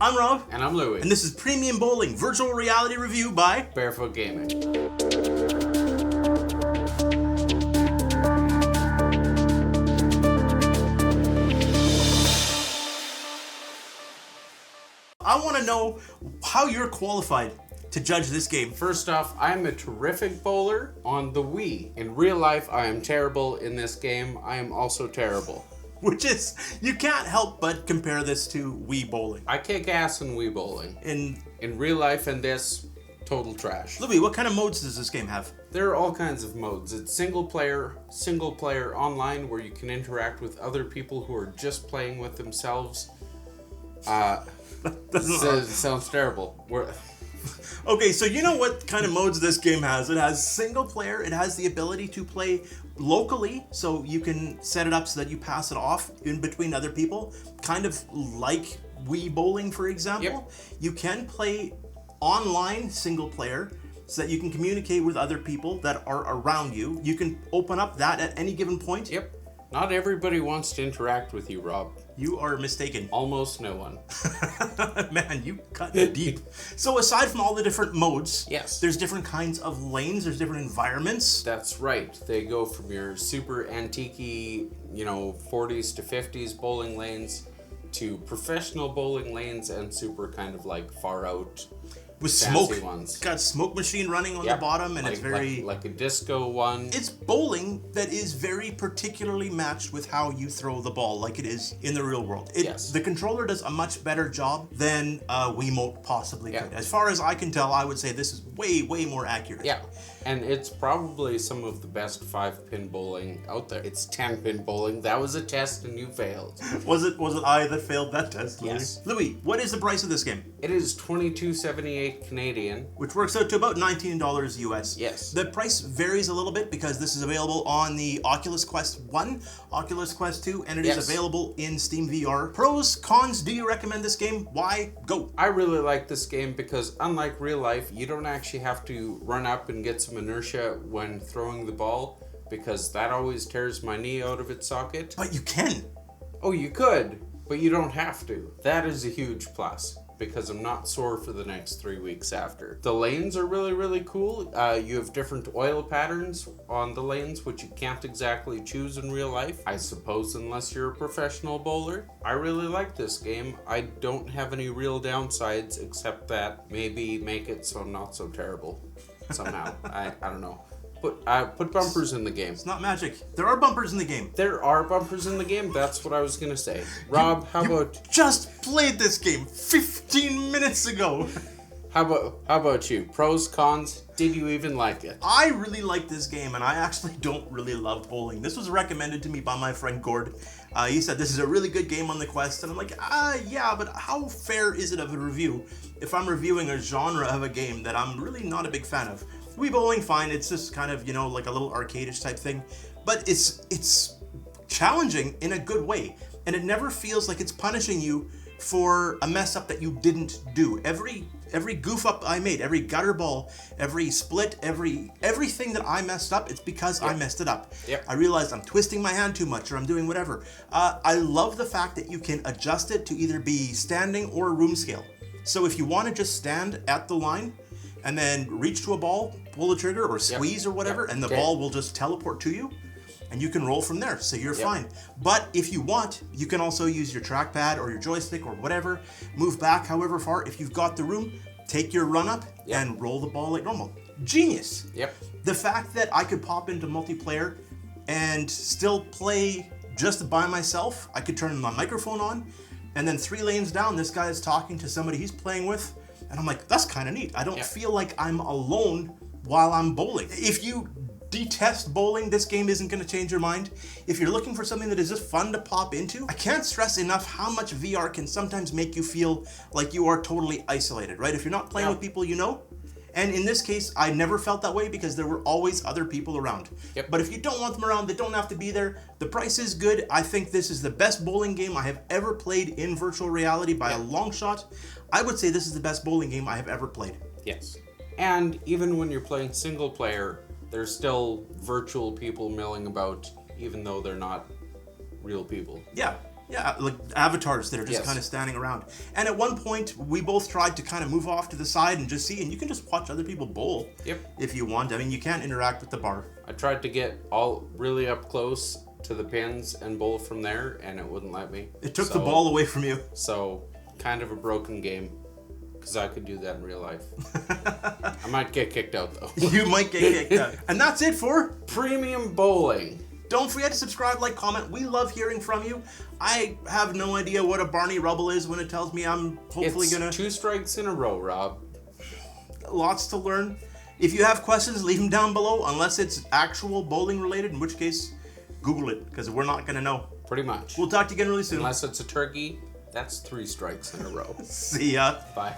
I'm Rob. And I'm Louie. And this is Premium Bowling Virtual Reality Review by Barefoot Gaming. I want to know how you're qualified to judge this game. First off, I'm a terrific bowler on the Wii. In real life, I am terrible. In this game, I am also terrible. Which is, you can't help but compare this to Wii bowling. I kick ass in Wii bowling. In real life and this, total trash. Louis, what kind of modes does this game have? There are all kinds of modes. It's single player online where you can interact with other people who are just playing with themselves. Sounds terrible. Okay, so you know what kind of modes this game has. It has single player. It has the ability to play locally, so you can set it up so that you pass it off in between other people, kind of like Wii Bowling, for example. Yep. You can play online single player so that you can communicate with other people that are around you. You can open up that at any given point. Yep. Not everybody wants to interact with you, Rob. You are mistaken. Almost no one. Man, you cut deep. So aside from all the different modes, yes, there's different kinds of lanes, there's different environments. That's right. They go from your super antique-y, 40s to 50s bowling lanes to professional bowling lanes and super kind of like far out with smoke ones. Got a smoke machine running on the bottom, and it's very like a disco one. It's bowling that is very particularly matched with how you throw the ball, like it is in the real world. Yes. The controller does a much better job than Wiimote possibly could. As far as I can tell, I would say this is way more accurate. Yeah, and it's probably some of the best 5-pin bowling out there. It's 10-pin bowling. That was a test, and you failed. Was it I that failed that test, Louis? Yes. Louis, what is the price of this game? It is $22.78 Canadian, which works out to about $19 US. Yes. The price varies a little bit because this is available on the Oculus Quest 1, Oculus Quest 2, and it is available in Steam VR. Pros, cons, do you recommend this game? Why? Go. I really like this game because unlike real life, you don't actually have to run up and get some inertia when throwing the ball, because that always tears my knee out of its socket. But you can. Oh, you could, but you don't have to. That is a huge plus, because I'm not sore for the next 3 weeks after. The lanes are really cool. You have different oil patterns on the lanes, which you can't exactly choose in real life, I suppose, unless you're a professional bowler. I really like this game. I don't have any real downsides, except that maybe make it so not so terrible somehow. I don't know. Put bumpers in the game. It's not magic. There are bumpers in the game. There are bumpers in the game. That's what I was gonna say. Rob, how about... just played this game 15 minutes ago. How about you? Pros, cons? Did you even like it? I really like this game, and I actually don't really love bowling. This was recommended to me by my friend Gord. He said this is a really good game on the Quest, and I'm like, yeah, but how fair is it of a review if I'm reviewing a genre of a game that I'm really not a big fan of? Wii Bowling, fine. It's just kind of, like a little arcade-ish type thing. But it's challenging in a good way. And it never feels like it's punishing you for a mess up that you didn't do. Every goof up I made, every gutter ball, every split, everything that I messed up, it's because I messed it up. Yep. I realized I'm twisting my hand too much, or I'm doing whatever. I love the fact that you can adjust it to either be standing or room scale. So if you want to just stand at the line and then reach to a ball, pull the trigger or squeeze or whatever, and the ball will just teleport to you, and you can roll from there, so you're fine. But if you want, you can also use your trackpad or your joystick or whatever, move back however far. If you've got the room, take your run up and roll the ball like normal. Genius. Yep. The fact that I could pop into multiplayer and still play just by myself, I could turn my microphone on, and then 3 lanes down, this guy is talking to somebody he's playing with, and I'm like, that's kind of neat. I don't feel like I'm alone while I'm bowling. If you detest bowling, this game isn't going to change your mind. If you're looking for something that is just fun to pop into, I can't stress enough how much VR can sometimes make you feel like you are totally isolated, right? If you're not playing with people you know. And in this case, I never felt that way because there were always other people around. Yep. But if you don't want them around, they don't have to be there. The price is good. I think this is the best bowling game I have ever played in virtual reality by a long shot. I would say this is the best bowling game I have ever played. Yes. And even when you're playing single player, there's still virtual people milling about, even though they're not real people. Yeah. Yeah, like avatars that are just Yes. kind of standing around. And at one point, we both tried to kind of move off to the side and just see, and you can just watch other people bowl. Yep. If you want. I mean, you can't interact with the bar. I tried to get all really up close to the pins and bowl from there, and it wouldn't let me. It took the ball away from you. So, kind of a broken game, because I could do that in real life. I might get kicked out, though. You might get kicked out. And that's it for Premium bowling. Don't forget to subscribe, like, comment. We love hearing from you. I have no idea what a Barney Rubble is when it tells me I'm hopefully It's gonna... 2 strikes in a row, Rob. Lots to learn. If you have questions, leave them down below, unless it's actual bowling related, in which case, Google it, because we're not gonna know. Pretty much. We'll talk to you again really soon. Unless it's a turkey, that's 3 strikes in a row. See ya. Bye.